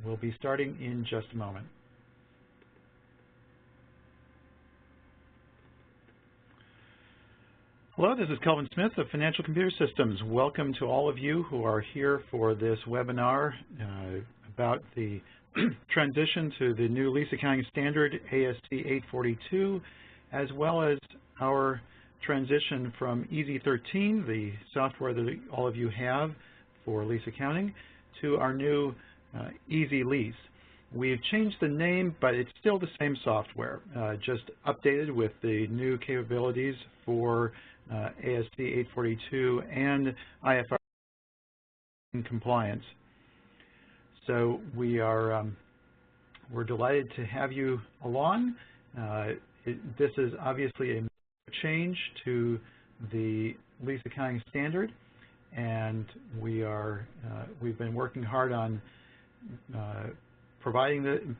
We'll be starting in just a moment. Hello, this is Kelvin Smith of Financial Computer Systems. Welcome to all of you who are here for this webinar about the transition to the new lease accounting standard, ASC 842, as well as our transition from EZ13, the software that all of you have for lease accounting, to our new EZLease. We've changed the name, but it's still the same software, just updated with the new capabilities for ASC 842 and IFRS compliance. So we're delighted to have you along. This is obviously a change to the lease accounting standard, and we've been working hard on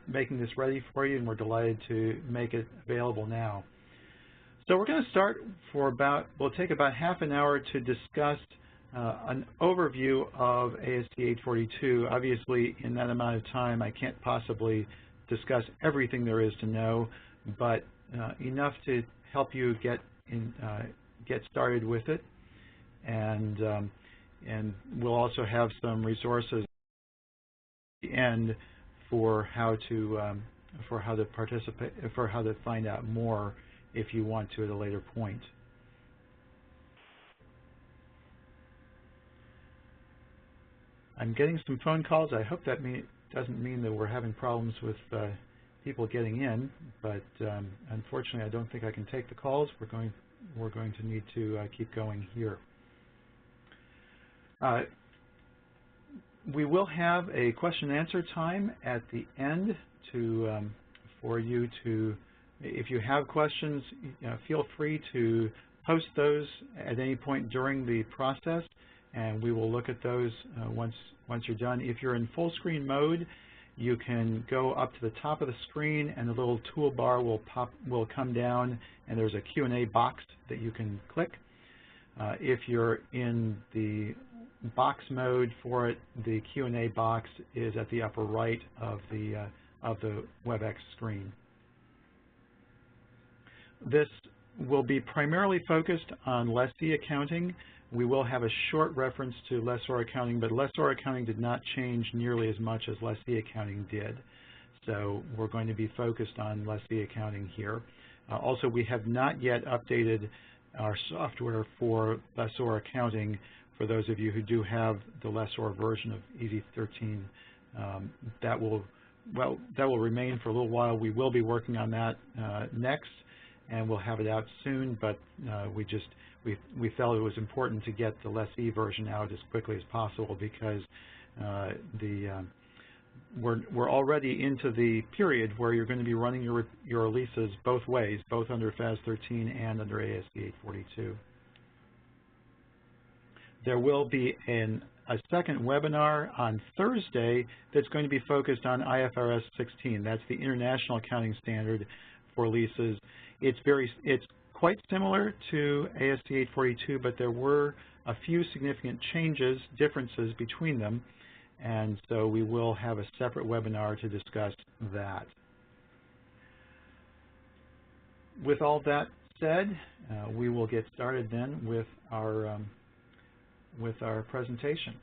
making this ready for you, and we're delighted to make it available now. So we're going to start we'll take about half an hour to discuss an overview of ASC 842. Obviously, in that amount of time, I can't possibly discuss everything there is to know, but enough to help you get started with it. And we'll also have some resources at the end for how to participate, for how to find out more if you want to at a later point. I'm getting some phone calls. I hope that doesn't mean that we're having problems with people getting in, but unfortunately, I don't think I can take the calls. We're going to need to keep going here. We will have a question and answer time at the end for you to, if you have questions, feel free to post those at any point during the process, and we will look at those once you're done. If you're in full screen mode, you can go up to the top of the screen, and the little toolbar will come down, and there's a Q&A box that you can click. If you're in the box mode for it, the Q&A box is at the upper right of the WebEx screen. This will be primarily focused on lessee accounting. We will have a short reference to lessor accounting, but lessor accounting did not change nearly as much as lessee accounting did. So we're going to be focused on lessee accounting here. Also, we have not yet updated our software for lessor accounting. For those of you who do have the lessor version of EZ13, that will remain for a little while. We will be working on that next, and we'll have it out soon. But we felt it was important to get the lessee version out as quickly as possible because we're already into the period where you're going to be running your leases both ways, both under FAS 13 and under ASC 842. There will be a second webinar on Thursday that's going to be focused on IFRS 16. That's the International Accounting Standard for leases. It's quite similar to ASC 842, but there were a few significant differences between them, and so we will have a separate webinar to discuss that. With all that said, we will get started then with our presentation.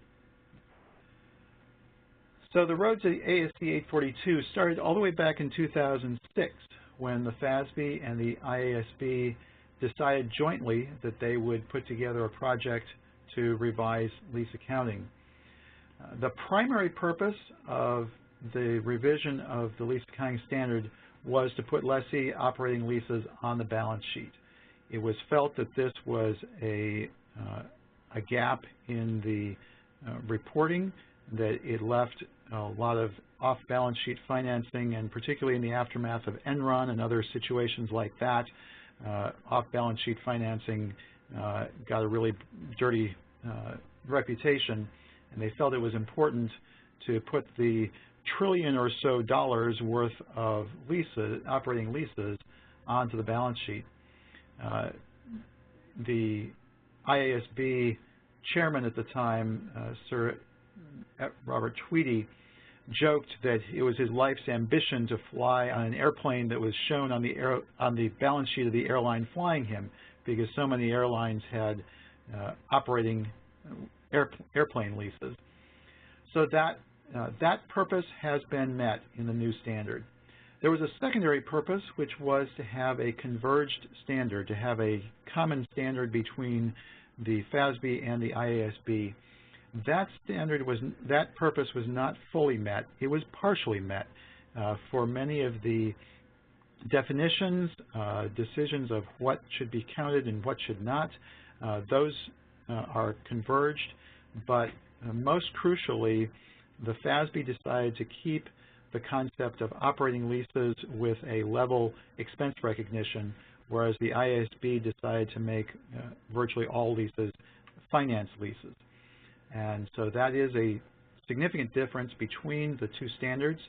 So the road to the ASC 842 started all the way back in 2006 when the FASB and the IASB decided jointly that they would put together a project to revise lease accounting. The primary purpose of the revision of the lease accounting standard was to put lessee operating leases on the balance sheet. It was felt that this was a gap in the reporting, that it left a lot of off-balance sheet financing, and particularly in the aftermath of Enron and other situations like that, off-balance sheet financing got a really dirty reputation, and they felt it was important to put the trillion or so dollars worth of leases, operating leases, onto the balance sheet. The IASB chairman at the time, Sir Robert Tweedy, joked that it was his life's ambition to fly on an airplane that was shown on the balance sheet of the airline flying him, because so many airlines had operating airplane leases. So that purpose has been met in the new standard. There was a secondary purpose, which was to have a converged standard, to have a common standard between the FASB and the IASB. That purpose was not fully met. It was partially met. For many of the definitions, decisions of what should be counted and what should not, those are converged, but most crucially, the FASB decided to keep the concept of operating leases with a level expense recognition, whereas the IASB decided to make virtually all leases finance leases. And so that is a significant difference between the two standards,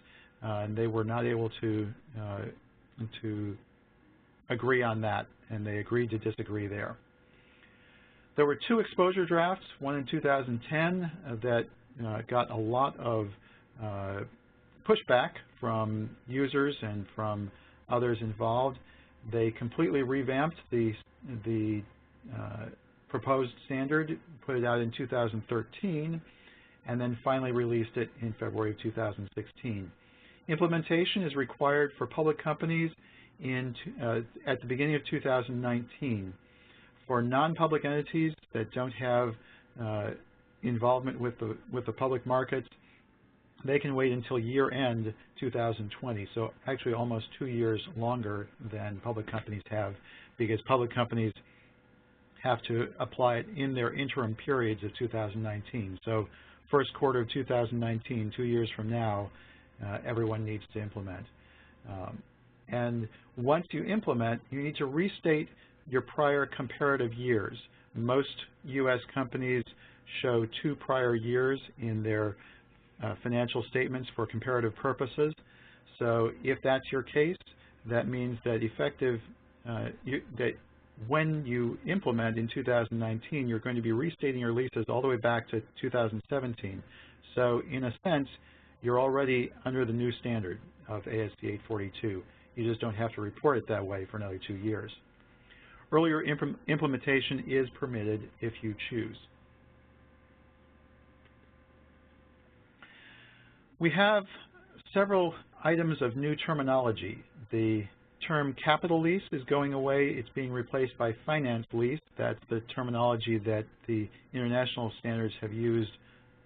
and they were not able to agree on that, and they agreed to disagree there. There were two exposure drafts, one in 2010 that got a lot of pushback from users and from others involved. They completely revamped the proposed standard, put it out in 2013, and then finally released it in February of 2016. Implementation is required for public companies at the beginning of 2019. For non-public entities that don't have involvement with the public markets, they can wait until year-end 2020, so actually almost 2 years longer than public companies have, because public companies have to apply it in their interim periods of 2019. So first quarter of 2019, 2 years from now, everyone needs to implement. And once you implement, you need to restate your prior comparative years. Most U.S. companies show 2 prior years in their financial statements for comparative purposes. So if that's your case, that means that that when you implement in 2019, you're going to be restating your leases all the way back to 2017. So in a sense, you're already under the new standard of ASC 842. You just don't have to report it that way for another 2 years. Earlier implementation is permitted if you choose. We have several items of new terminology. The term capital lease is going away. It's being replaced by finance lease. That's the terminology that the international standards have used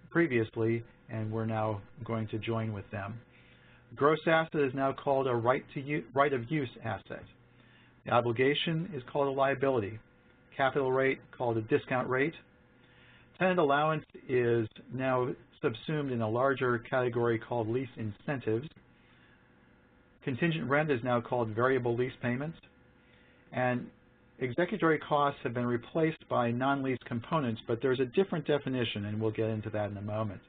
previously, and we're now going to join with them. Gross asset is now called a right of use asset. The obligation is called a liability. Capital rate called a discount rate. Tenant allowance is now subsumed in a larger category called lease incentives. Contingent rent is now called variable lease payments. And executory costs have been replaced by non-lease components, but there's a different definition, and we'll get into that in a moment.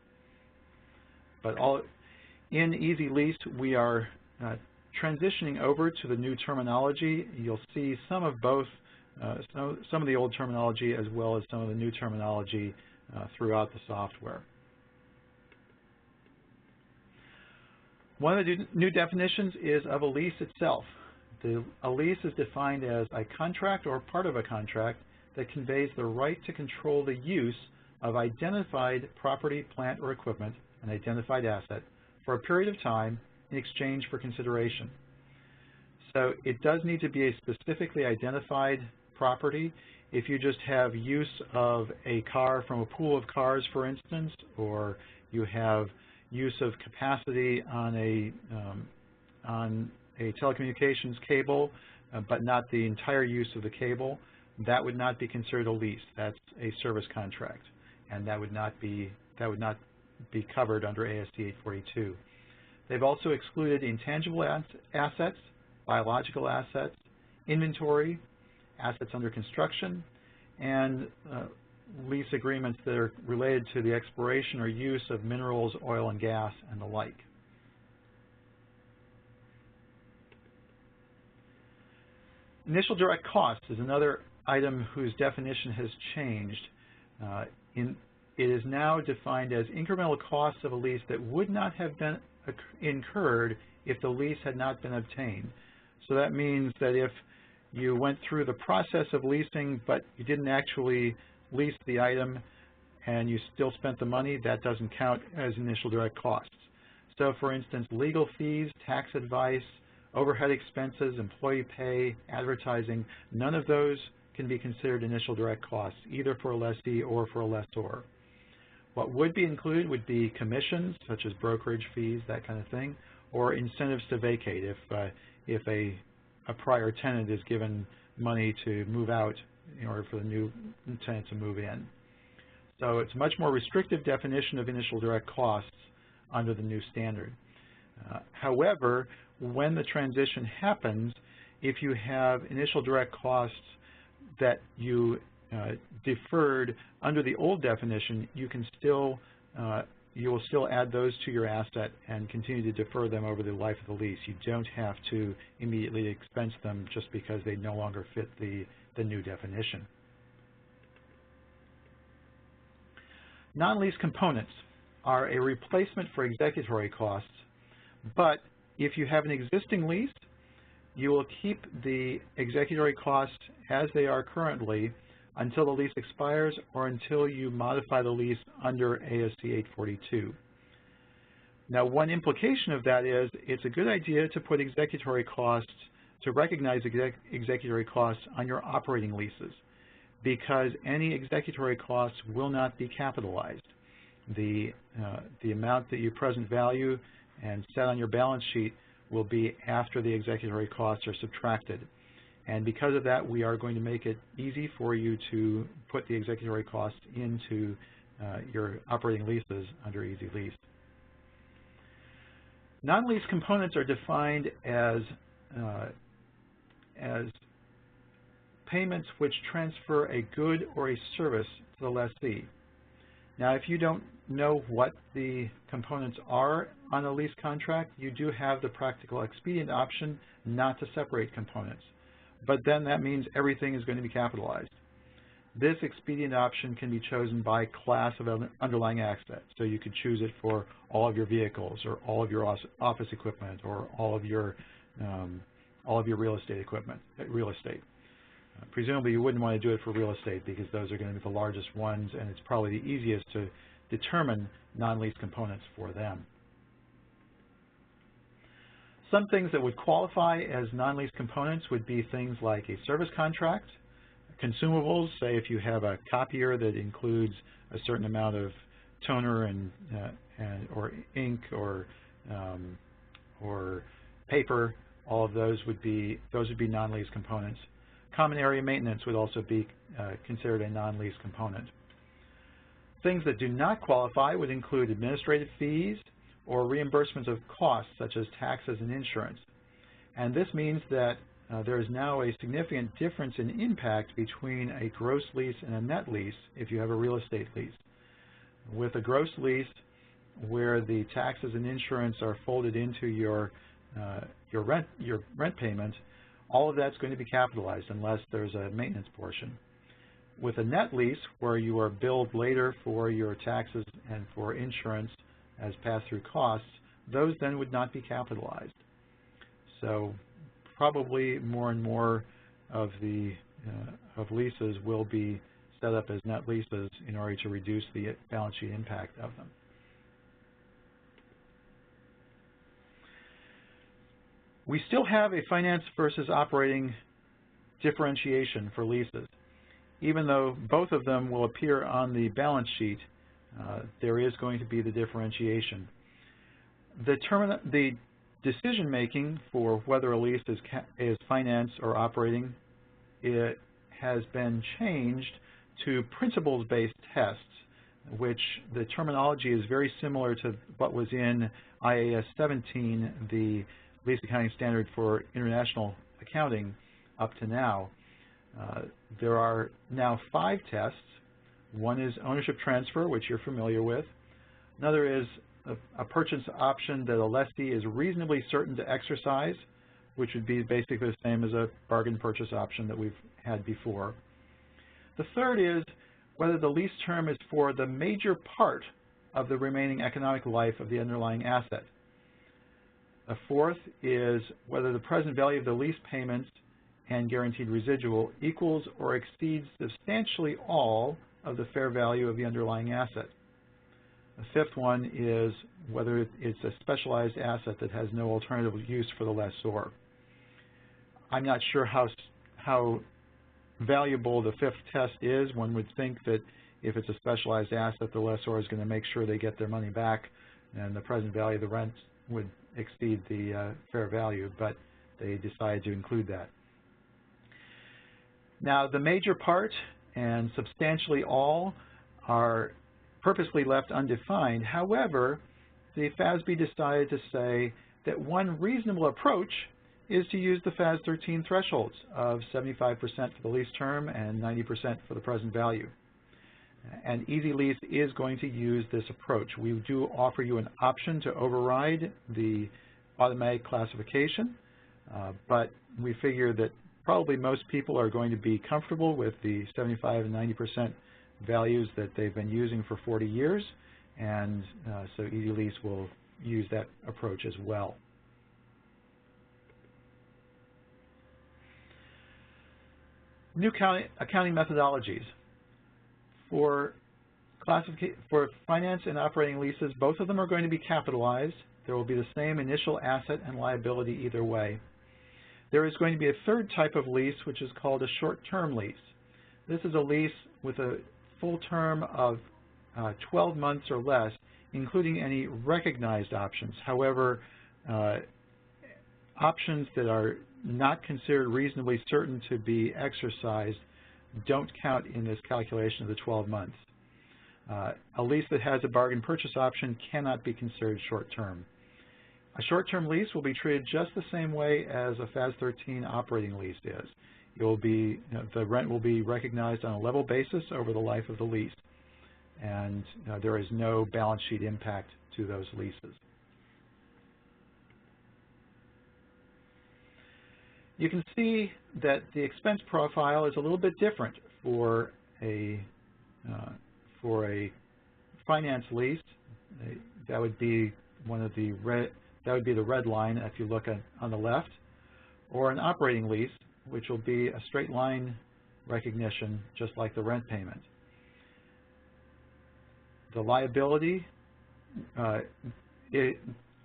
But in EZLease, we are transitioning over to the new terminology. You'll see some of both, some of the old terminology as well as some of the new terminology throughout the software. One of the new definitions is of a lease itself. A lease is defined as a contract or part of a contract that conveys the right to control the use of identified property, plant, or equipment, an identified asset, for a period of time in exchange for consideration. So it does need to be a specifically identified property. If you just have use of a car from a pool of cars, for instance, or you have use of capacity on a telecommunications cable, but not the entire use of the cable, that would not be considered a lease. That's a service contract, and that would not be covered under ASC 842. They've also excluded intangible assets, biological assets, inventory, assets under construction, and lease agreements that are related to the exploration or use of minerals, oil and gas, and the like. Initial direct cost is another item whose definition has changed. it is now defined as incremental costs of a lease that would not have been incurred if the lease had not been obtained. So that means that if you went through the process of leasing but you didn't actually lease the item and you still spent the money, that doesn't count as initial direct costs. So for instance, legal fees, tax advice, overhead expenses, employee pay, advertising, none of those can be considered initial direct costs, either for a lessee or for a lessor. What would be included would be commissions, such as brokerage fees, that kind of thing, or incentives to vacate if a prior tenant is given money to move out in order for the new tenant to move in. So it's a much more restrictive definition of initial direct costs under the new standard. However, when the transition happens, if you have initial direct costs that you deferred under the old definition, you will still add those to your asset and continue to defer them over the life of the lease. You don't have to immediately expense them just because they no longer fit the new definition. Non-lease components are a replacement for executory costs, but if you have an existing lease, you will keep the executory costs as they are currently until the lease expires or until you modify the lease under ASC 842. Now, one implication of that is it's a good idea to put executory costs, to recognize executory costs on your operating leases, because any executory costs will not be capitalized. The amount that you present value and set on your balance sheet will be after the executory costs are subtracted. And because of that, we are going to make it easy for you to put the executory costs into your operating leases under EZLease. Non-lease components are defined as payments which transfer a good or a service to the lessee. Now, if you don't know what the components are on a lease contract, you do have the practical expedient option not to separate components. But then that means everything is going to be capitalized. This expedient option can be chosen by class of underlying asset. So you could choose it for all of your vehicles, or all of your office equipment, or all of your real estate equipment, presumably you wouldn't want to do it for real estate because those are going to be the largest ones, and it's probably the easiest to determine non-lease components for them. Some things that would qualify as non-lease components would be things like a service contract, consumables, say if you have a copier that includes a certain amount of toner or ink or paper, all of those would be non-lease components. Common area maintenance would also be considered a non-lease component. Things that do not qualify would include administrative fees or reimbursements of costs such as taxes and insurance. And this means that there is now a significant difference in impact between a gross lease and a net lease if you have a real estate lease. With a gross lease, where the taxes and insurance are folded into your rent payment, all of that's going to be capitalized unless there's a maintenance portion. With a net lease, where you are billed later for your taxes and for insurance as pass-through costs, those then would not be capitalized. So probably more and more of leases will be set up as net leases in order to reduce the balance sheet impact of them. We still have a finance versus operating differentiation for leases. Even though both of them will appear on the balance sheet, there is going to be the differentiation. The decision-making for whether a lease is finance or operating, it has been changed to principles-based tests, which the terminology is very similar to what was in IAS 17, the lease accounting standard for international accounting up to now. There are now 5 tests. One is ownership transfer, which you're familiar with. Another is a purchase option that a lessee is reasonably certain to exercise, which would be basically the same as a bargain purchase option that we've had before. The third is whether the lease term is for the major part of the remaining economic life of the underlying asset. The fourth is whether the present value of the lease payments and guaranteed residual equals or exceeds substantially all of the fair value of the underlying asset. The fifth one is whether it's a specialized asset that has no alternative use for the lessor. I'm not sure how valuable the fifth test is. One would think that if it's a specialized asset, the lessor is going to make sure they get their money back and the present value of the rent would exceed the fair value, but they decided to include that. Now, the major part and substantially all are purposely left undefined. However, the FASB decided to say that one reasonable approach is to use the FAS 13 thresholds of 75% for the lease term and 90% for the present value. And EZLease is going to use this approach. We do offer you an option to override the automatic classification, but we figure that probably most people are going to be comfortable with the 75 and 90% values that they've been using for 40 years, and so EZLease will use that approach as well. New accounting methodologies. For finance and operating leases, both of them are going to be capitalized. There will be the same initial asset and liability either way. There is going to be a third type of lease, which is called a short-term lease. This is a lease with a full term of 12 months or less, including any recognized options. However, options that are not considered reasonably certain to be exercised don't count in this calculation of the 12 months. A lease that has a bargain purchase option cannot be considered short-term. A short-term lease will be treated just the same way as a FAS 13 operating lease is. It will be, the rent will be recognized on a level basis over the life of the lease, and there is no balance sheet impact to those leases. You can see that the expense profile is a little bit different for a finance lease. That would be the red line if you look on the left, or an operating lease, which will be a straight line recognition, just like the rent payment. The liability,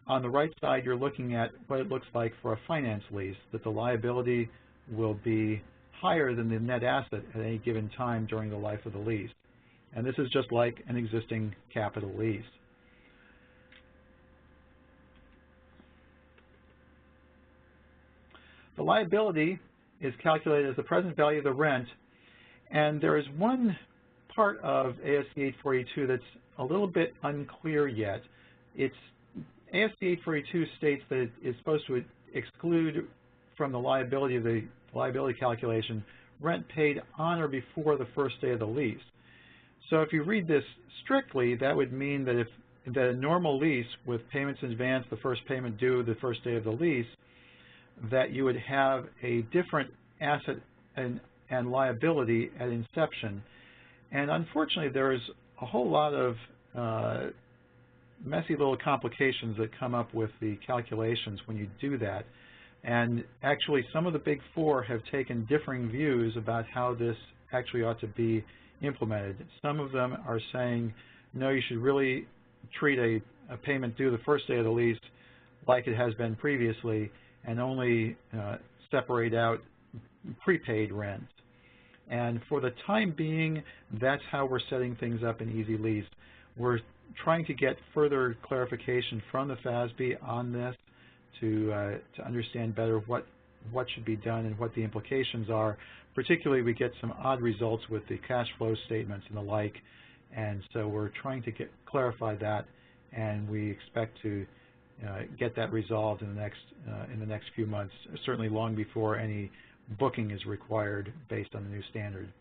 on the right side, you're looking at what it looks like for a finance lease, that the liability will be higher than the net asset at any given time during the life of the lease. And this is just like an existing capital lease. The liability is calculated as the present value of the rent, and there is one part of ASC 842 that's a little bit unclear yet. ASC 842 states that it's supposed to exclude from the liability of the liability calculation rent paid on or before the first day of the lease. So if you read this strictly, that would mean that if a normal lease with payments in advance, the first payment due the first day of the lease, that you would have a different asset and liability at inception. And unfortunately, there is a whole lot of messy little complications that come up with the calculations when you do that. And actually, some of the big four have taken differing views about how this actually ought to be implemented. Some of them are saying, no, you should really treat a payment due the first day of the lease like it has been previously, and only separate out prepaid rent. And for the time being, that's how we're setting things up in EZLease. We're trying to get further clarification from the FASB on this to understand better what should be done and what the implications are. Particularly, we get some odd results with the cash flow statements and the like, and so we're trying to clarify that, and we expect to get that resolved in the next few months, certainly long before any booking is required based on the new standard.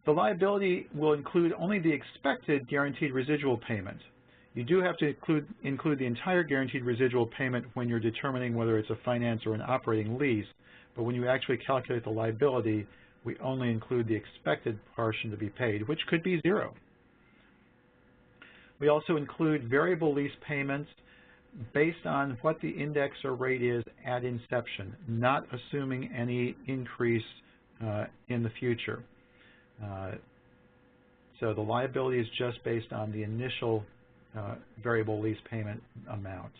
The liability will include only the expected guaranteed residual payment. You do have to include the entire guaranteed residual payment when you're determining whether it's a finance or an operating lease, but when you actually calculate the liability, we only include the expected portion to be paid, which could be zero. We also include variable lease payments based on what the index or rate is at inception, not assuming any increase in the future. So the liability is just based on the initial variable lease payment amount.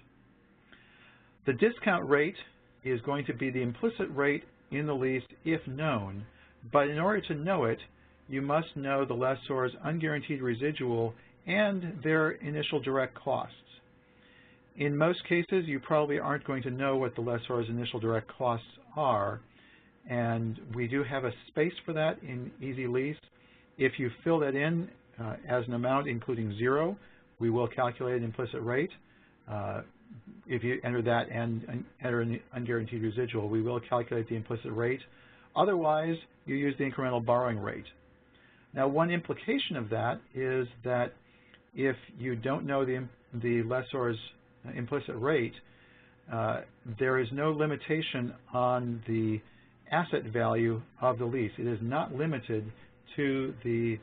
The discount rate is going to be the implicit rate in the lease if known, but in order to know it, you must know the lessor's unguaranteed residual and their initial direct costs. In most cases, you probably aren't going to know what the lessor's initial direct costs are, and we do have a space for that in EZLease. If you fill that in as an amount including zero, we will calculate an implicit rate. If you enter that and enter an unguaranteed residual, we will calculate the implicit rate. Otherwise, you use the incremental borrowing rate. Now, one implication of that is that if you don't know the lessor's implicit rate, there is no limitation on the asset value of the lease. It is not limited to the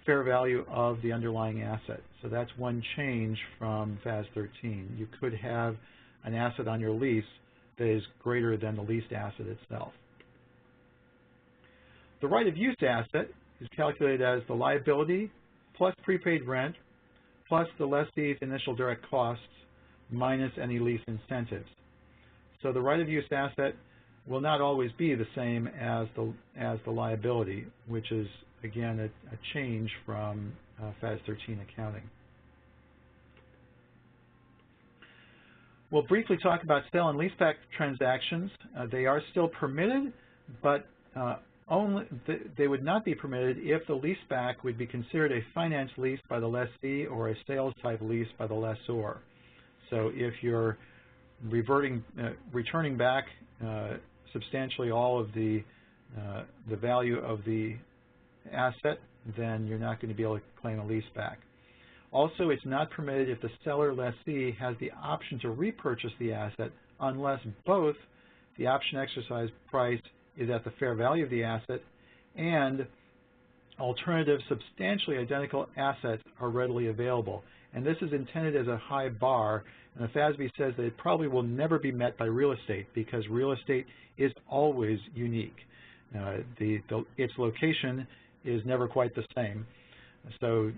fair value of the underlying asset. So that's one change from FAS 13. You could have an asset on your lease that is greater than the leased asset itself. The right of use asset is calculated as the liability plus prepaid rent plus the lessee's initial direct costs minus any lease incentives. So the right of use asset will not always be the same as the liability, which is, again, a change from FAS 13 accounting. We'll briefly talk about sale and leaseback transactions. They are still permitted, but they would not be permitted if the leaseback would be considered a finance lease by the lessee or a sales type lease by the lessor. So if you're returning back substantially all of the value of the asset, then you're not going to be able to claim a lease back. Also, it's not permitted if the seller lessee has the option to repurchase the asset unless both the option exercise price is at the fair value of the asset and alternative substantially identical assets are readily available. And this is intended as a high bar, and the FASB says that it probably will never be met by real estate because real estate is always unique. Its location is never quite the same. So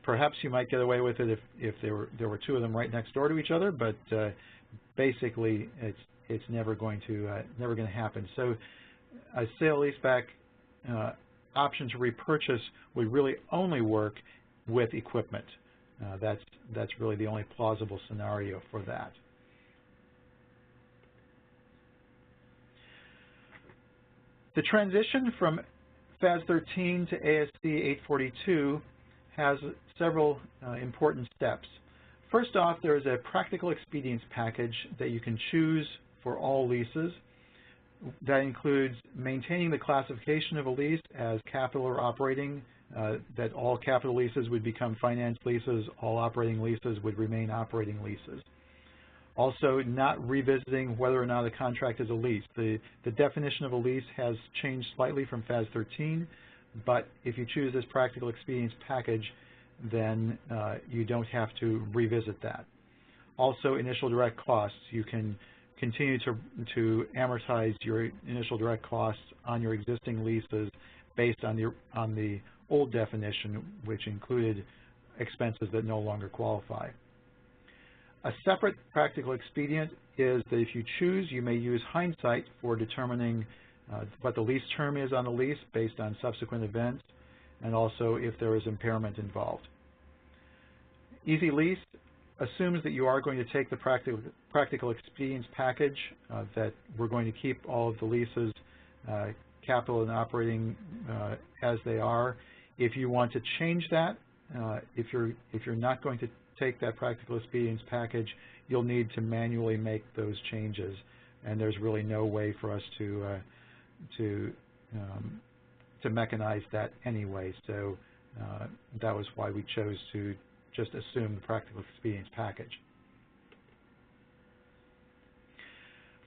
perhaps you might get away with it if there were two of them right next door to each other, but basically it's never going to happen. So a sale leaseback option to repurchase would really only work with equipment. That's really the only plausible scenario for that. The transition from FAS 13 to ASC 842 has several important steps. First off, there is a practical expedience package that you can choose for all leases. That includes maintaining the classification of a lease as capital or operating, that all capital leases would become finance leases, all operating leases would remain operating leases. Also, not revisiting whether or not a contract is a lease. The definition of a lease has changed slightly from FAS 13, but if you choose this practical expedience package, then you don't have to revisit that. Also, initial direct costs. You can continue to amortize your initial direct costs on your existing leases based on the old definition, which included expenses that no longer qualify. A separate practical expedient is that if you choose, you may use hindsight for determining what the lease term is on the lease based on subsequent events, and also if there is impairment involved. EZLease assumes that you are going to take the practical expedience package, that we're going to keep all of the leases, capital and operating as they are. If you want to change that, if you're not going to take that practical expedience package, you'll need to manually make those changes, and there's really no way for us to mechanize that anyway. So that was why we chose to just assume the practical expedience package.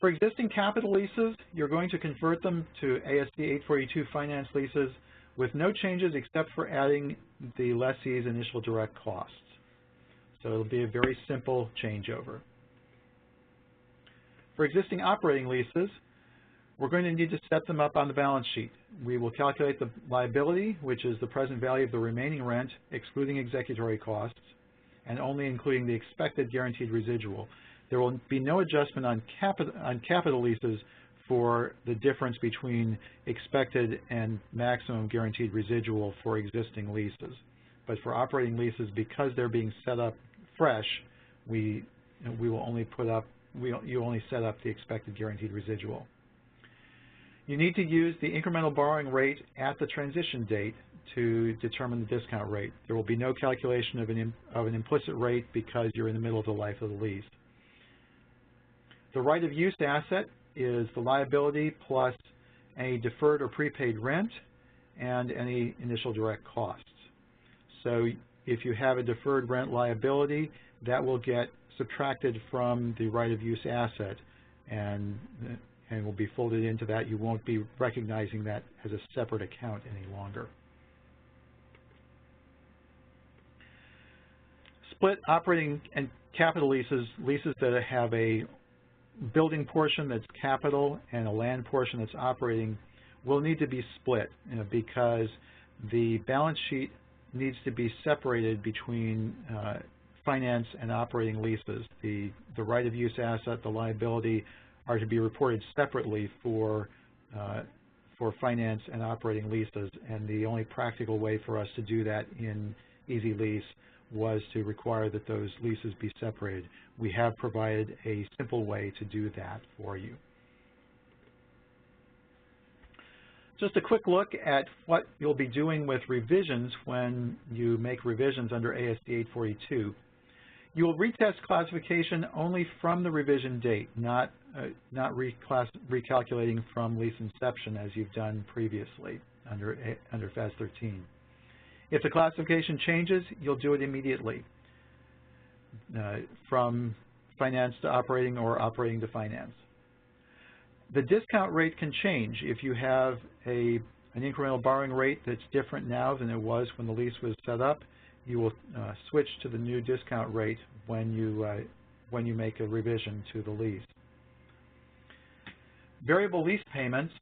For existing capital leases, you're going to convert them to ASC 842 finance leases with no changes except for adding the lessee's initial direct costs. So it'll be a very simple changeover. For existing operating leases, we're going to need to set them up on the balance sheet. We will calculate the liability, which is the present value of the remaining rent, excluding executory costs, and only including the expected guaranteed residual. There will be no adjustment on capital leases for the difference between expected and maximum guaranteed residual for existing leases. But for operating leases, because they're being set up fresh, you only set up the expected guaranteed residual. You need to use the incremental borrowing rate at the transition date to determine the discount rate. There will be no calculation of an implicit rate because you're in the middle of the life of the lease. The right of use asset is the liability plus any deferred or prepaid rent and any initial direct costs. So if you have a deferred rent liability, that will get subtracted from the right of use asset and will be folded into that. You won't be recognizing that as a separate account any longer. Split operating and capital leases, leases that have a building portion that's capital and a land portion that's operating, will need to be split because the balance sheet needs to be separated between finance and operating leases. The right of use asset, the liability, are to be reported separately for finance and operating leases, and the only practical way for us to do that in EZLease was to require that those leases be separated. We have provided a simple way to do that for you. Just a quick look at what you'll be doing with revisions when you make revisions under ASC 842. You will retest classification only from the revision date, not recalculating from lease inception as you've done previously under FAS 13. If the classification changes, you'll do it immediately from finance to operating or operating to finance. The discount rate can change. If you have an incremental borrowing rate that's different now than it was when the lease was set up, you will switch to the new discount rate when you make a revision to the lease. Variable lease payments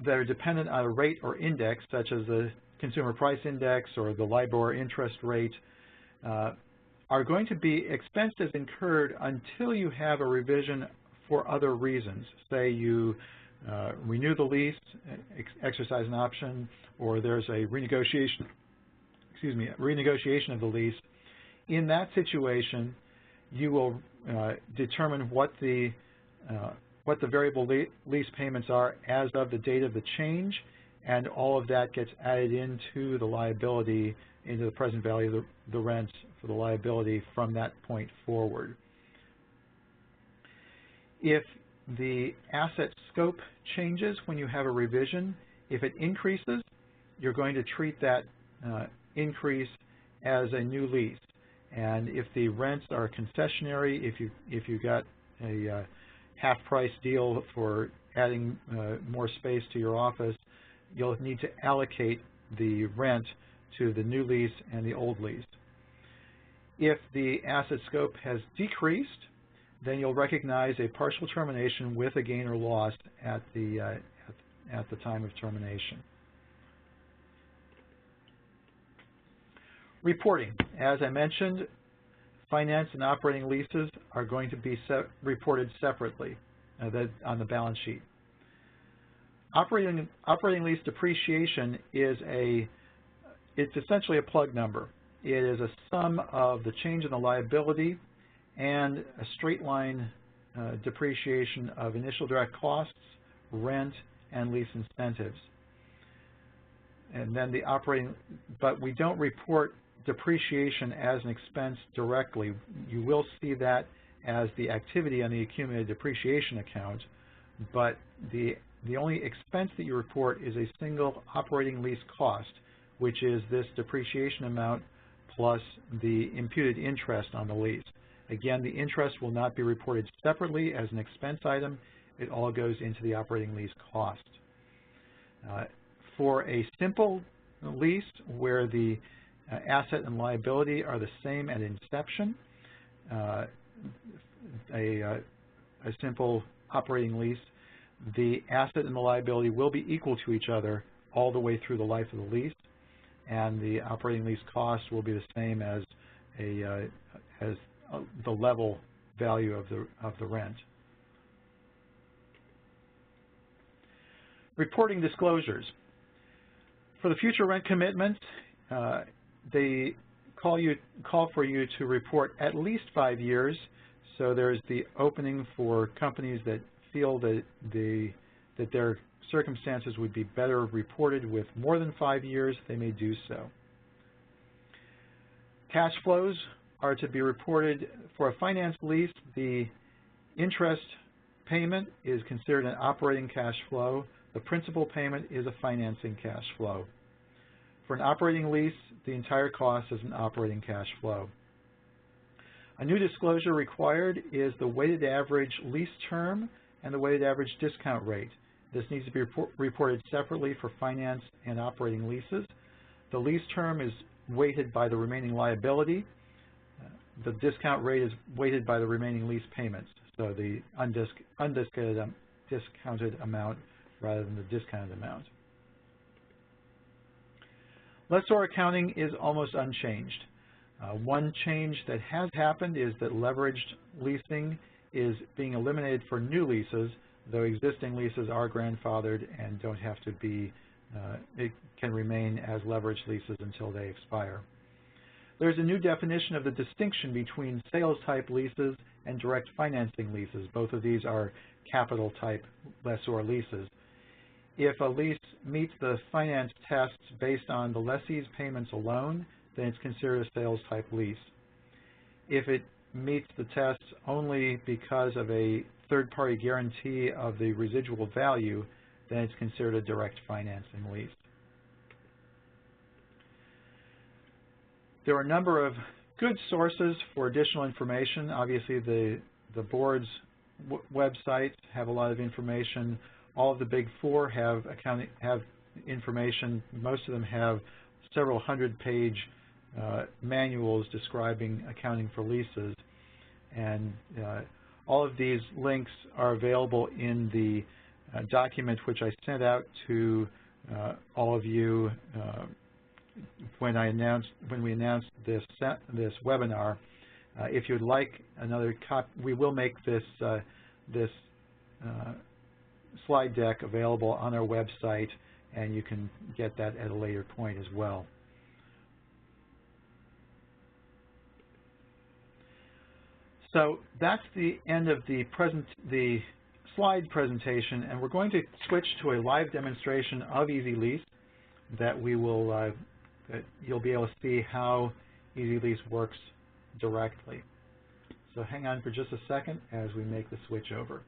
that are dependent on a rate or index, such as the Consumer Price Index or the LIBOR interest rate, are going to be expensed as incurred until you have a revision for other reasons. Say you renew the lease, exercise an option, or there's a renegotiation of the lease. In that situation, you will determine what the variable lease payments are as of the date of the change, and all of that gets added into the liability, into the present value of the rents for the liability from that point forward. If the asset scope changes when you have a revision, if it increases, you're going to treat that increase as a new lease. And if the rents are concessionary, if you got a half-price deal for adding more space to your office, you'll need to allocate the rent to the new lease and the old lease. If the asset scope has decreased, then you'll recognize a partial termination with a gain or loss at the time of termination. Reporting. As I mentioned, finance and operating leases are going to be reported separately on the balance sheet. Operating lease depreciation is it's essentially a plug number. It is a sum of the change in the liability and a straight line depreciation of initial direct costs, rent, and lease incentives. And then but we don't report depreciation as an expense directly. You will see that as the activity on the accumulated depreciation account, but the only expense that you report is a single operating lease cost, which is this depreciation amount plus the imputed interest on the lease. Again, the interest will not be reported separately as an expense item. It all goes into the operating lease cost. For a simple lease where the asset and liability are the same at inception, a simple operating lease, the asset and the liability will be equal to each other all the way through the life of the lease, and the operating lease cost will be the same as the level value of the rent. Reporting disclosures. For the future rent commitments, they call for you to report at least 5 years. So there's the opening for companies that feel that their circumstances would be better reported with more than 5 years. They may do so. Cash flows are to be reported for a finance lease. The interest payment is considered an operating cash flow. The principal payment is a financing cash flow. For an operating lease, the entire cost is an operating cash flow. A new disclosure required is the weighted average lease term and the weighted average discount rate. This needs to be reported separately for finance and operating leases. The lease term is weighted by the remaining liability. The discount rate is weighted by the remaining lease payments, so the undiscounted amount rather than the discounted amount. Lessor accounting is almost unchanged. One change that has happened is that leveraged leasing is being eliminated for new leases, though existing leases are grandfathered and don't have to be, it can remain as leveraged leases until they expire. There's a new definition of the distinction between sales type leases and direct financing leases. Both of these are capital type lessor leases. If a lease meets the finance tests based on the lessee's payments alone, then it's considered a sales type lease. If it meets the tests only because of a third-party guarantee of the residual value, then it's considered a direct financing lease. There are a number of good sources for additional information. Obviously, the board's websites have a lot of information. All of the big four have information. Most of them have several hundred-page manuals describing accounting for leases. And all of these links are available in the document which I sent out to all of you when we announced this webinar. If you'd like another copy, we will make this slide deck available on our website, and you can get that at a later point as well. So that's the end of the slide presentation, and we're going to switch to a live demonstration of EZLease that we will that you'll be able to see how EZLease works directly. So hang on for just a second as we make the switch over.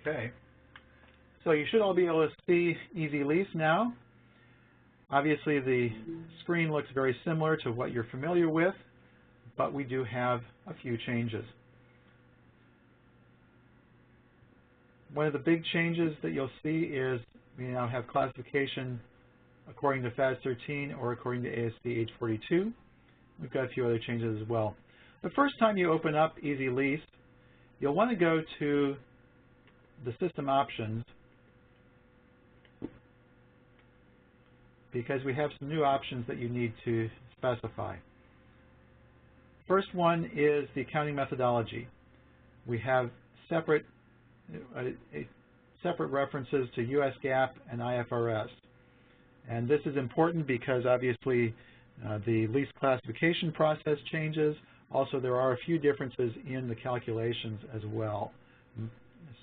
Okay, so you should all be able to see EZLease now. Obviously, the screen looks very similar to what you're familiar with, but we do have a few changes. One of the big changes that you'll see is we now have classification according to FAS 13 or according to ASC 842. We've got a few other changes as well. The first time you open up EZLease, you'll want to go to the system options because we have some new options that you need to specify. First one is the accounting methodology. We have separate references to US GAAP and IFRS. And this is important because obviously The lease classification process changes. Also, there are a few differences in the calculations as well.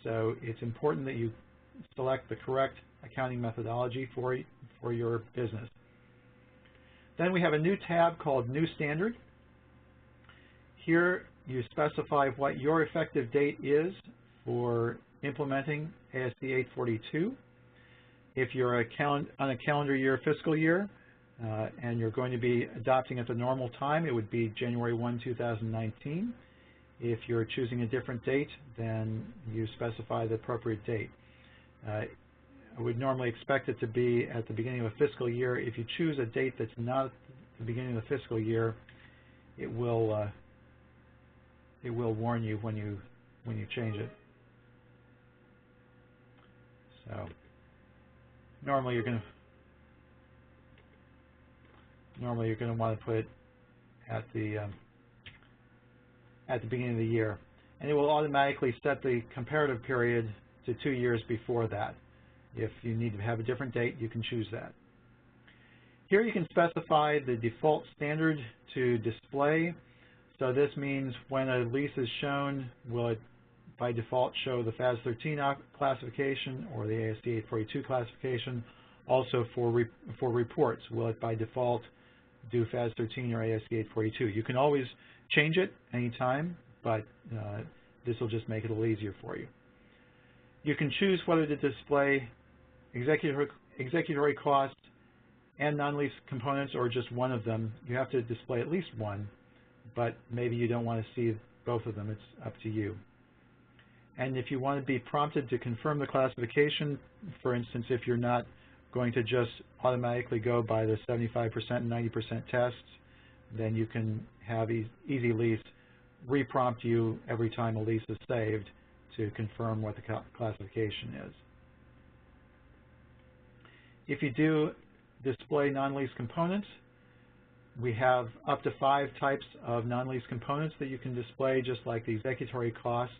So it's important that you select the correct accounting methodology for your business. Then we have a new tab called New Standard. Here you specify what your effective date is for implementing ASC 842. If you're on a calendar year fiscal year and you're going to be adopting at the normal time, it would be January 1, 2019. If you're choosing a different date, then you specify the appropriate date. I would normally expect it to be at the beginning of a fiscal year. If you choose a date that's not at the beginning of the fiscal year, it will warn you when you change it. So normally you're going to want to put it at the beginning of the year, and it will automatically set the comparative period to 2 years before that. If you need to have a different date, you can choose that. Here you can specify the default standard to display. So this means when a lease is shown, will it by default show the FAS 13 classification or the ASC 842 classification? Also for reports, will it by default do FAS 13 or ASC 842? You can always change it anytime, but this will just make it a little easier for you. You can choose whether to display executory costs and non-lease components or just one of them. You have to display at least one, but maybe you don't want to see both of them. It's up to you. And if you want to be prompted to confirm the classification, for instance, if you're not going to just automatically go by the 75% and 90% tests, then you can have EZLease re-prompt you every time a lease is saved to confirm what the classification is. If you do display non-lease components, we have up to 5 types of non-lease components that you can display, just like the executory costs,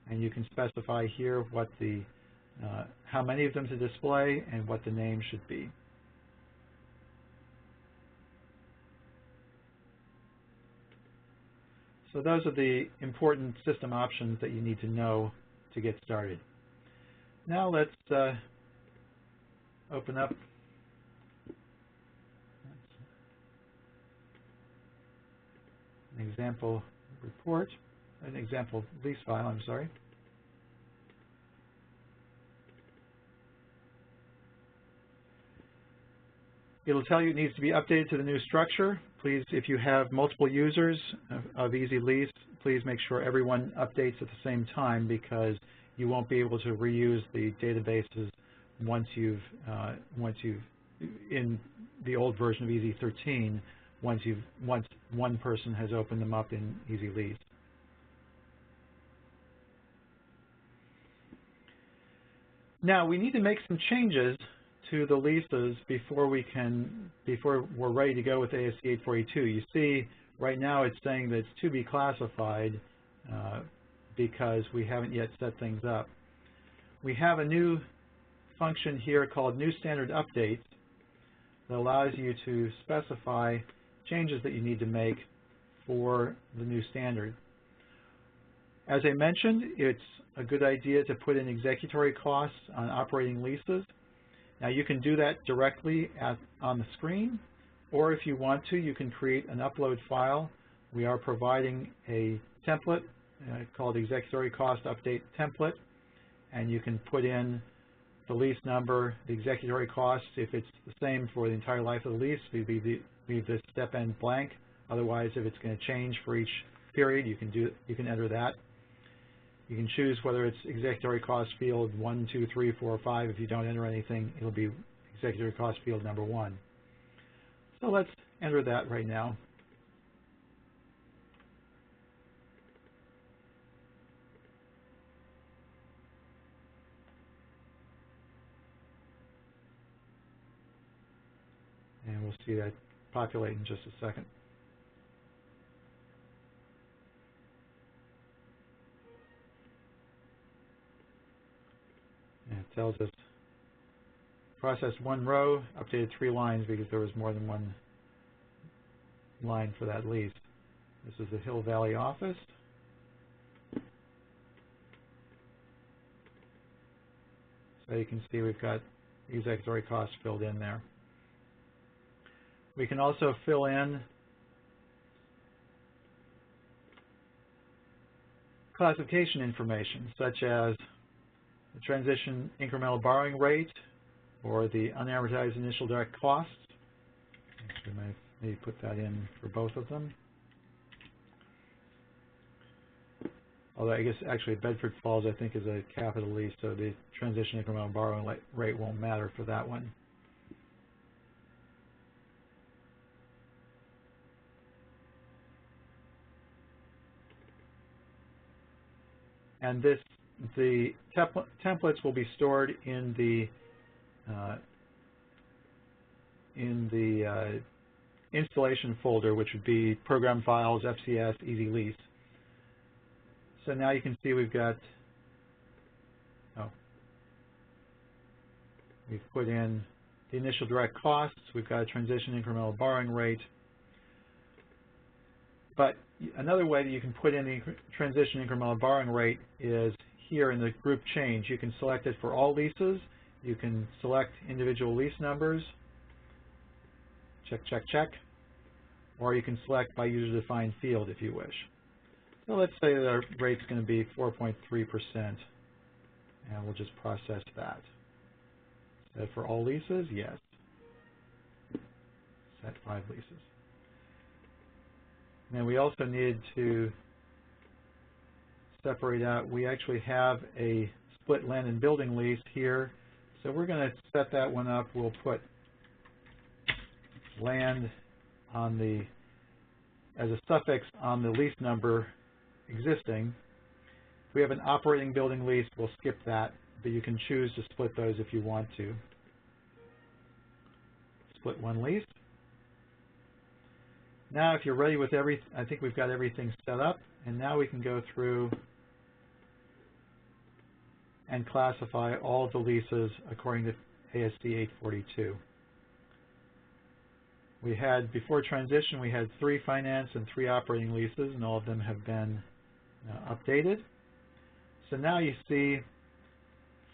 and you can specify here what the how many of them to display and what the name should be. So those are the important system options that you need to know to get started. Now let's open up an example report, an example lease file, I'm sorry. It'll tell you it needs to be updated to the new structure. Please, if you have multiple users of EZLease, please make sure everyone updates at the same time, because you won't be able to reuse the databases once you've in the old version of EZ13 once one person has opened them up in EZLease. Now we need to make some changes to the leases before we're ready to go with ASC 842. You see, right now it's saying that it's to be classified because we haven't yet set things up. We have a new function here called New Standard Updates that allows you to specify changes that you need to make for the new standard. As I mentioned, it's a good idea to put in executory costs on operating leases. Now you can do that directly on the screen, or if you want to, you can create an upload file. We are providing a template called Executory Cost Update Template, and you can put in the lease number, the executory costs. If it's the same for the entire life of the lease, we leave the step end blank. Otherwise, if it's going to change for each period, you can enter that. You can choose whether it's executory cost field 1, 2, 3, 4, or 5. If you don't enter anything, it'll be executory cost field number 1. So let's enter that right now. And we'll see that populate in just a second. And it tells us processed 1 row, updated 3 lines because there was more than one line for that lease. This is the Hill Valley office. So you can see we've got executory costs filled in there. We can also fill in classification information, such as the transition incremental borrowing rate or the unamortized initial direct costs. We might maybe put that in for both of them. Although I guess actually Bedford Falls I think is a capital lease, so the transition incremental borrowing rate won't matter for that one. And the templates will be stored in the installation folder, which would be Program Files, FCS, EZLease. So now you can see we've got, we've put in the initial direct costs, we've got a transition incremental borrowing rate. But another way that you can put in the transition incremental borrowing rate is here in the group change. You can select it for all leases. You can select individual lease numbers. Check, check, check. Or you can select by user-defined field if you wish. So let's say that our rate's going to be 4.3%, and we'll just process that. Set for all leases? Yes. Set 5 leases. Now we also need to separate out, we actually have a split land and building lease here, so we're going to set that one up. We'll put land on the, as a suffix on the lease number existing. If we have an operating building lease, we'll skip that, but you can choose to split those if you want to. Split one lease. Now if you're ready with I think we've got everything set up, and now we can go through and classify all of the leases according to ASC 842. We had, before transition, we had 3 finance and 3 operating leases, and all of them have been updated. So now you see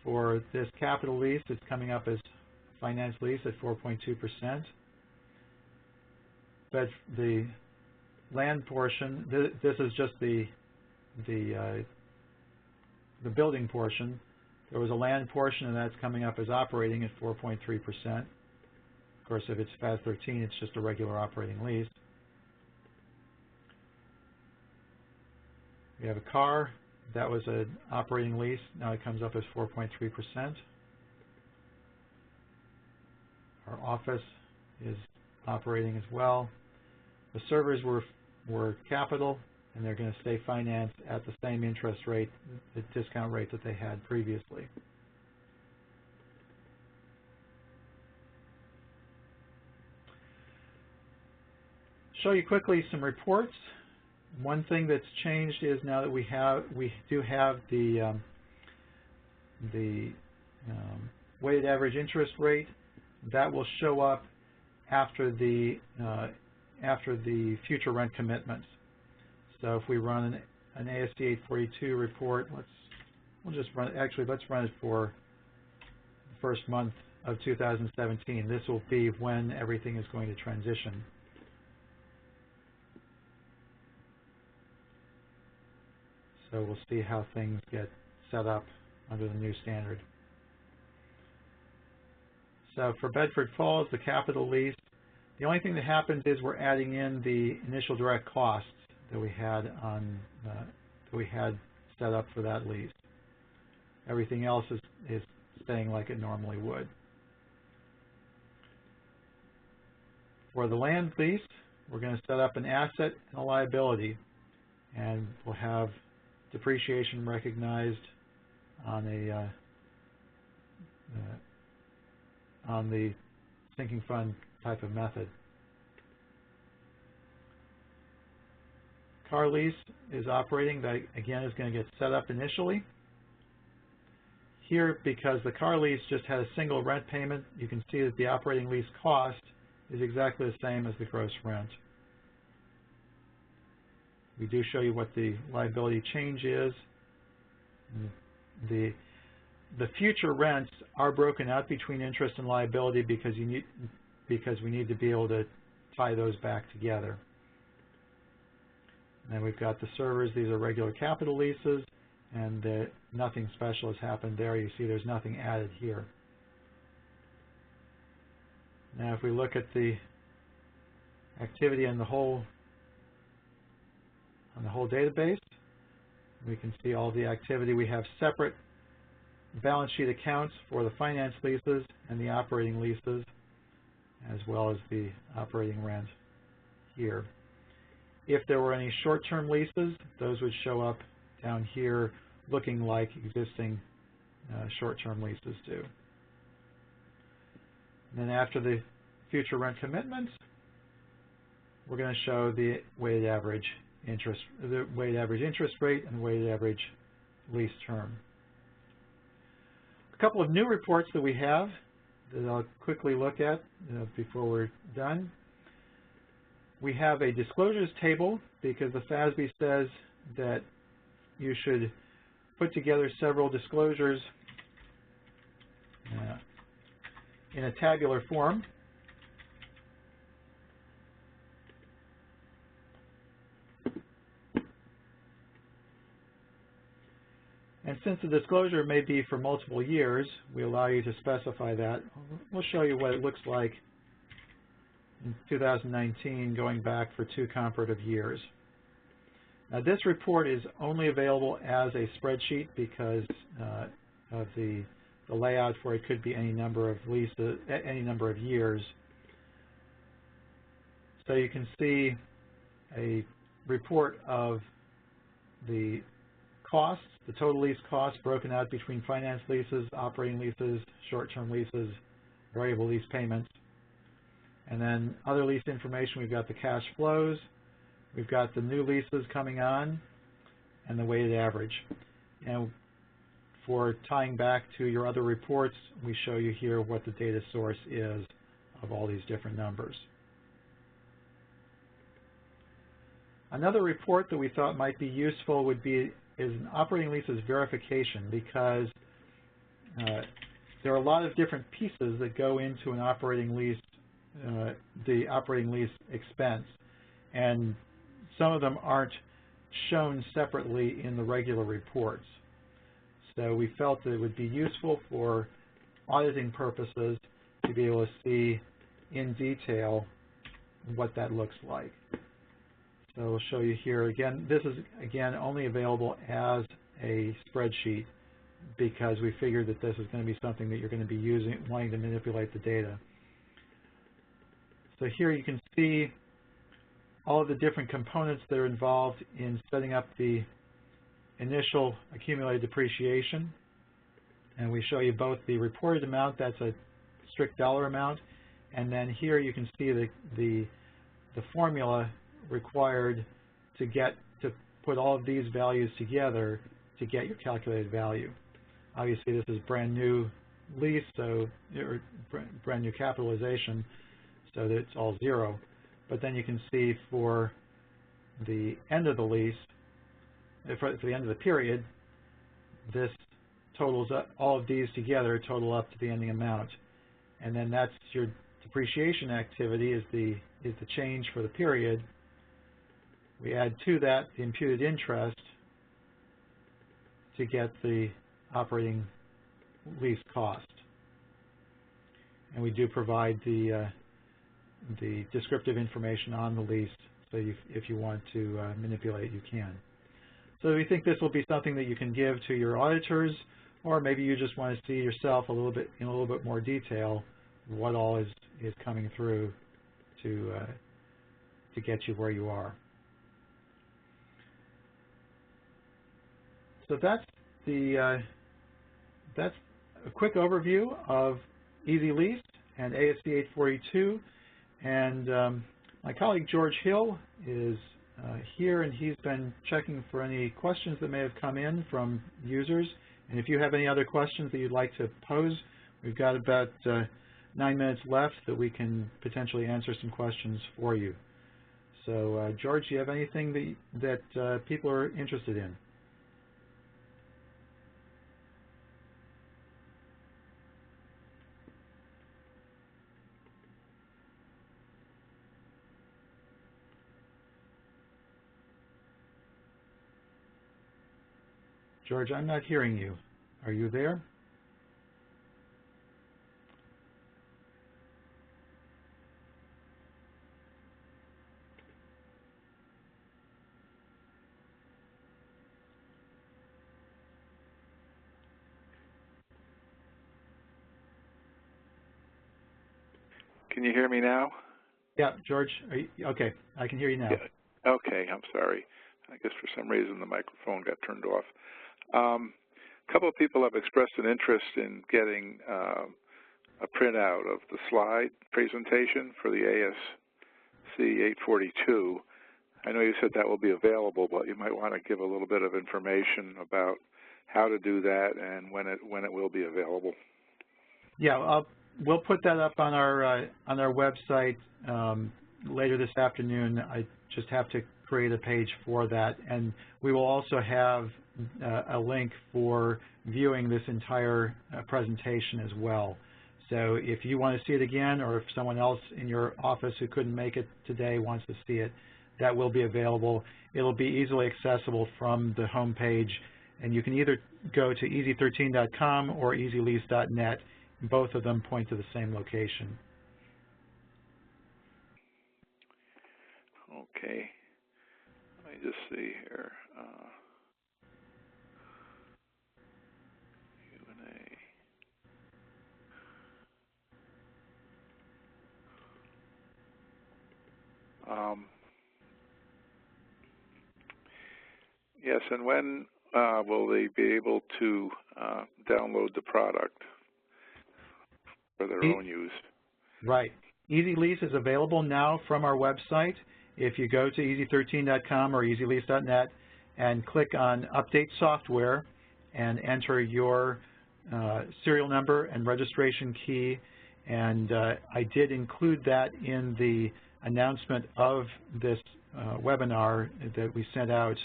for this capital lease, it's coming up as finance lease at 4.2%. But the land portion, this is just the building portion. There was a land portion, and that's coming up as operating at 4.3%. Of course, if it's FAS 13, it's just a regular operating lease. We have a car. That was an operating lease. Now it comes up as 4.3%. Our office is operating as well. The servers were capital, and they're going to stay financed at the same interest rate, the discount rate that they had previously. Show you quickly some reports. One thing that's changed is now that we do have the weighted average interest rate. That will show up after the future rent commitments. So if we run an ASC 842 report, let's run it for the first month of 2017. This will be when everything is going to transition. So we'll see how things get set up under the new standard. So for Bedford Falls, the capital lease, the only thing that happens is we're adding in the initial direct costs that we had set up for that lease. Everything else is staying like it normally would. For the land lease, we're going to set up an asset and a liability, and we'll have depreciation recognized on the sinking fund type of method. Car lease is operating. That again is going to get set up initially. Here, because the car lease just had a single rent payment, you can see that the operating lease cost is exactly the same as the gross rent. We do show you what the liability change is. The future rents are broken out between interest and liability because we need to be able to tie those back together. And then we've got the servers. These are regular capital leases, and nothing special has happened there. You see there's nothing added here. Now if we look at the activity in the whole database, we can see all the activity. We have separate balance sheet accounts for the finance leases and the operating leases, as well as the operating rent here. If there were any short-term leases, those would show up down here looking like existing short-term leases do. And then after the future rent commitments, we're going to show the weighted average interest rate and the weighted average lease term. A couple of new reports that we have that I'll quickly look at before we're done. We have a disclosures table because the FASB says that you should put together several disclosures in a tabular form. And since the disclosure may be for multiple years, we allow you to specify that. We'll show you what it looks like in 2019 going back for 2 comparative years. Now this report is only available as a spreadsheet because of the layout for it could be any number of leases, any number of years. So you can see a report of the costs, the total lease costs broken out between finance leases, operating leases, short-term leases, variable lease payments. And then other lease information, we've got the cash flows, we've got the new leases coming on, and the weighted average. And for tying back to your other reports, we show you here what the data source is of all these different numbers. Another report that we thought might be useful is an operating leases verification, because there are a lot of different pieces that go into an operating lease, the operating lease expense, and some of them aren't shown separately in the regular reports. So we felt that it would be useful for auditing purposes to be able to see in detail what that looks like. So we'll show you here again. This is again only available as a spreadsheet because we figured that this is going to be something that you're going to be wanting to manipulate the data. So here you can see all of the different components that are involved in setting up the initial accumulated depreciation. And we show you both the reported amount, that's a strict dollar amount, and then here you can see the formula required to put all of these values together to get your calculated value. Obviously this is brand new lease, or brand new capitalization, so that it's all zero. But then you can see for the end of the lease, for the end of the period, this totals up, all of these together total up to the ending amount. And then that's your depreciation activity is the change for the period. We add to that the imputed interest to get the operating lease cost. And we do provide the descriptive information on the lease, so if you want to manipulate, you can. So we think this will be something that you can give to your auditors, or maybe you just want to see yourself in a little bit more detail what all is coming through to get you where you are. So that's a quick overview of EZLease and ASC 842. And my colleague George Hill is here, and he's been checking for any questions that may have come in from users. And if you have any other questions that you'd like to pose, we've got about 9 minutes left that we can potentially answer some questions for you. So, George, do you have anything that people are interested in? George, I'm not hearing you. Are you there? Can you hear me now? Yeah, George. Okay, I can hear you now. Yeah. Okay, I'm sorry. I guess for some reason the microphone got turned off. A couple of people have expressed an interest in getting a printout of the slide presentation for the ASC 842. I know you said that will be available, but you might want to give a little bit of information about how to do that and when it will be available. Yeah, we'll put that up on our website later this afternoon. I just have to create a page for that, and we will also have a link for viewing this entire presentation as well. So if you want to see it again, or if someone else in your office who couldn't make it today wants to see it, that will be available. It'll be easily accessible from the home page, and you can either go to EZ13.com or EZLease.net. Both of them point to the same location. Okay. Let me just see here. Yes, and when will they be able to download the product for their own use? Right. EZLease is available now from our website. If you go to EZ13.com or EZLease.net and click on Update Software and enter your serial number and registration key, and I did include that in the announcement of this webinar that we sent out,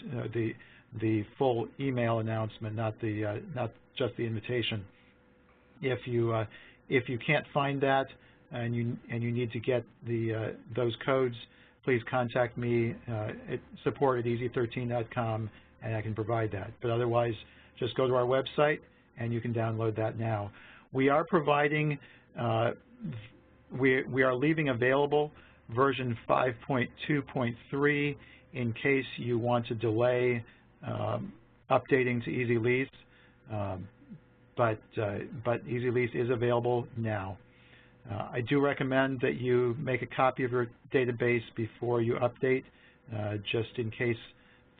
the full email announcement, not just the invitation. If you can't find that and you need to get those codes, please contact me at support@EZ13.com and I can provide that. But otherwise, just go to our website and you can download that now. We are providing, we are leaving available version 5.2.3 in case you want to delay updating to EZLease, but EZLease is available now. I do recommend that you make a copy of your database before you update, just in case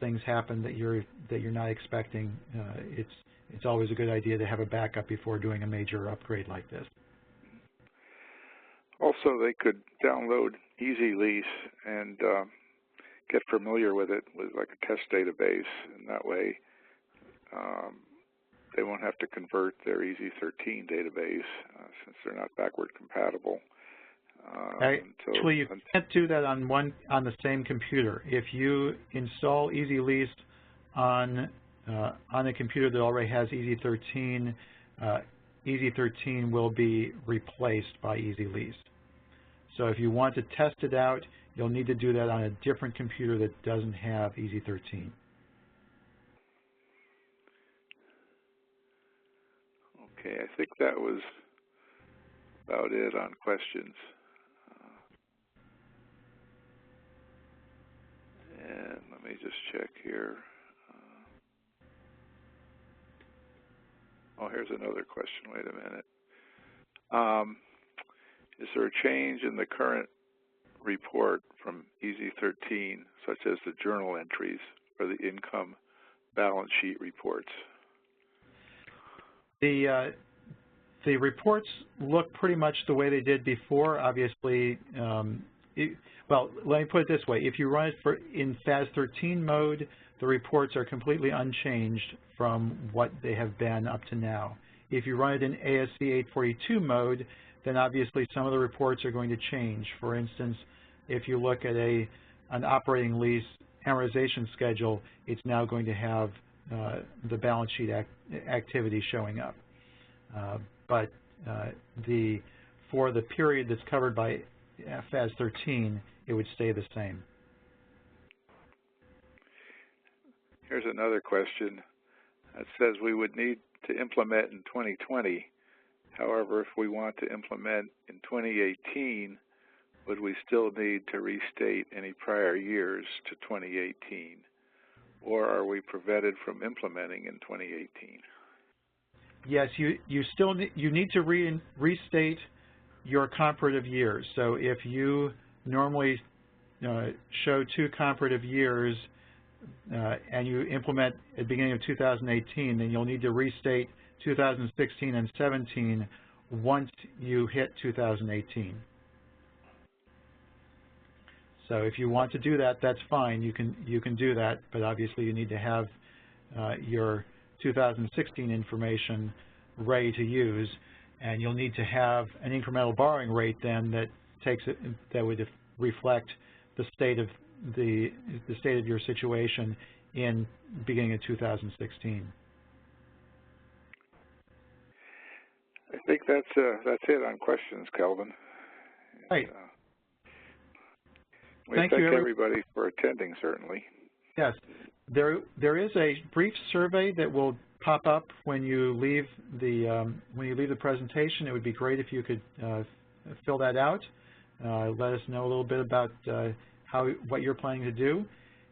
things happen that you're not expecting. It's always a good idea to have a backup before doing a major upgrade like this. Also, they could download EZLease and get familiar with it with like a test database, and that way they won't have to convert their EZ13 database since they're not backward compatible. Actually, you can't do that on the same computer. If you install EZLease on a computer that already has EZ13, EZ13 will be replaced by EZLease. So if you want to test it out, you'll need to do that on a different computer that doesn't have EZ13. Okay, I think that was about it on questions. And let me just check here. Oh, here's another question. Wait a minute. Is there a change in the current report from EZ13, such as the journal entries or the income balance sheet reports? The reports look pretty much the way they did before. Obviously, well, let me put it this way. If you run it in FAS 13 mode, the reports are completely unchanged from what they have been up to now. If you run it in ASC 842 mode, then obviously some of the reports are going to change. For instance, if you look at a an operating lease amortization schedule, it's now going to have the balance sheet activity showing up. But for the period that's covered by FAS 13, it would stay the same. Here's another question that says we would need to implement in 2020. However, if we want to implement in 2018, would we still need to restate any prior years to 2018? Or are we prevented from implementing in 2018? Yes, you still need to restate your comparative years. So if you normally show 2 comparative years and you implement at the beginning of 2018, then you'll need to restate 2016 and 17 once you hit 2018. So if you want to do that, that's fine. You can do that, but obviously you need to have your 2016 information ready to use, and you'll need to have an incremental borrowing rate then that would reflect the state of your situation in beginning of 2016. I think that's it on questions, Kelvin. Right. We thank everybody for attending, certainly. Yes. There is a brief survey that will pop up when you leave the presentation. It would be great if you could fill that out. Let us know a little bit about what you're planning to do,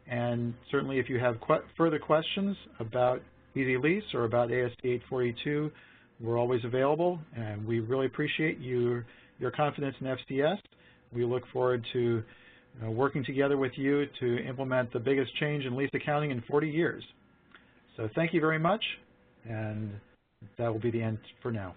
and certainly if you have further questions about EZLease or about ASC 842, we're always available, and we really appreciate your confidence in FCS. We look forward to working together with you to implement the biggest change in lease accounting in 40 years. So thank you very much, and that will be the end for now.